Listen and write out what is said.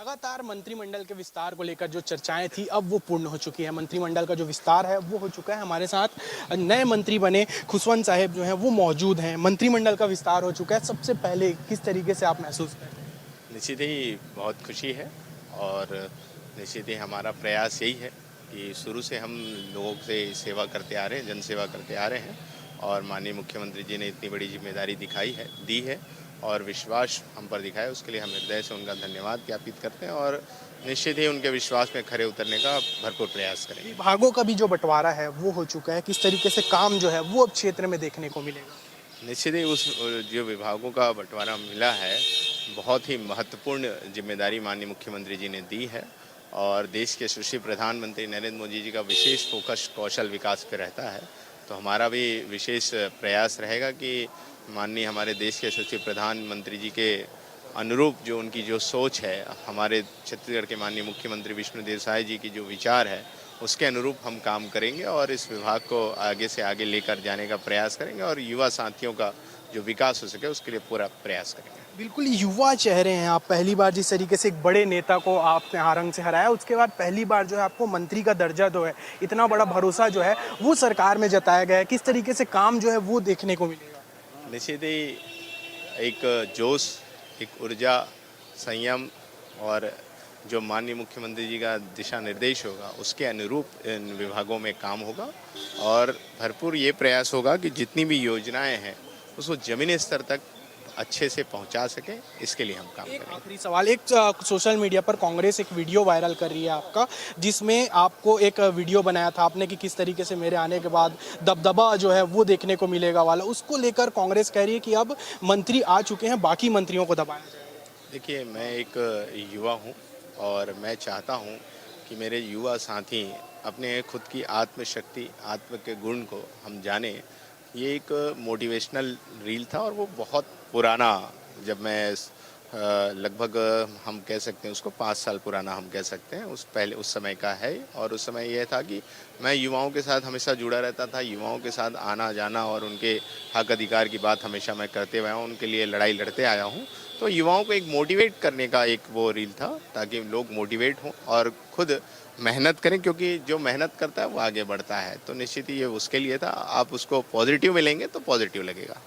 लगातार मंत्रिमंडल के विस्तार को लेकर जो चर्चाएं थी अब वो पूर्ण हो चुकी है। मंत्रिमंडल का जो विस्तार है वो हो चुका है। हमारे साथ नए मंत्री बने खुशवंत साहब जो हैं वो मौजूद हैं। मंत्रिमंडल का विस्तार हो चुका है। सबसे पहले किस तरीके से आप महसूस कर रहे हैं? निश्चित ही बहुत खुशी है और निश्चित ही हमारा प्रयास यही है कि शुरू से हम लोगों से सेवा करते आ रहे हैं, जन सेवा करते आ रहे हैं और माननीय मुख्यमंत्री जी ने इतनी बड़ी जिम्मेदारी दी है और विश्वास हम पर दिखाया है, उसके लिए हम हृदय से उनका धन्यवाद ज्ञापित करते हैं और निश्चित ही उनके विश्वास में खरे उतरने का भरपूर प्रयास करेंगे। विभागों का भी जो बंटवारा है वो हो चुका है। किस तरीके से काम जो है वो अब क्षेत्र में देखने को मिलेगा? निश्चित ही उस जो विभागों का बंटवारा मिला है, बहुत ही महत्वपूर्ण जिम्मेदारी माननीय मुख्यमंत्री जी ने दी है और देश के यशस्वी प्रधानमंत्री नरेंद्र मोदी जी का विशेष फोकस कौशल विकास पे रहता है। तो हमारा भी विशेष प्रयास रहेगा कि माननीय हमारे देश के यशस्वी प्रधानमंत्री जी के अनुरूप जो उनकी जो सोच है, हमारे छत्तीसगढ़ के माननीय मुख्यमंत्री विष्णुदेव साय जी की जो विचार है, उसके अनुरूप हम काम करेंगे और इस विभाग को आगे से आगे लेकर जाने का प्रयास करेंगे और युवा साथियों का जो विकास हो सके उसके लिए पूरा प्रयास करेंगे। बिल्कुल युवा चेहरे हैं आप। पहली बार जिस तरीके से एक बड़े नेता को आपने आरंग से हराया, उसके बाद पहली बार जो है आपको मंत्री का दर्जा जो है, इतना बड़ा भरोसा जो है वो सरकार में जताया गया है। किस तरीके से काम जो है वो देखने को मिलेगा? निश्चित ही एक जोश, एक ऊर्जा, संयम और जो माननीय मुख्यमंत्री जी का दिशा निर्देश होगा उसके अनुरूप इन विभागों में काम होगा और भरपूर ये प्रयास होगा कि जितनी भी योजनाएं हैं उसको जमीनी स्तर तक अच्छे से पहुंचा सके, इसके लिए हम काम एक करेंगे। आखिरी सवाल, एक सोशल मीडिया पर कांग्रेस एक वीडियो वायरल कर रही है आपका, जिसमें आपको एक वीडियो बनाया था आपने कि किस तरीके से मेरे आने के बाद दबदबा जो है वो देखने को मिलेगा वाला, उसको लेकर कांग्रेस कह रही है कि अब मंत्री आ चुके हैं, बाकी मंत्रियों को दबाया जाए। देखिए, मैं एक युवा हूं और मैं चाहता हूं कि मेरे युवा साथी अपने खुद की आत्मशक्ति, आत्म के गुण को हम जाने। ये एक मोटिवेशनल रील था और वो बहुत पुराना, जब मैं लगभग हम कह सकते हैं उसको 5 साल पुराना हम कह सकते हैं, उस समय का है और उस समय यह था कि मैं युवाओं के साथ हमेशा जुड़ा रहता था, युवाओं के साथ आना जाना और उनके हक अधिकार की बात हमेशा मैं करते हुआ हूँ, उनके लिए लड़ाई लड़ते आया हूँ। तो युवाओं को एक मोटिवेट करने का एक वो रील था ताकि लोग मोटिवेट हों और खुद मेहनत करें, क्योंकि जो मेहनत करता है वो आगे बढ़ता है। तो निश्चित ही ये उसके लिए था। आप उसको पॉजिटिव में लेंगे तो पॉजिटिव लगेगा।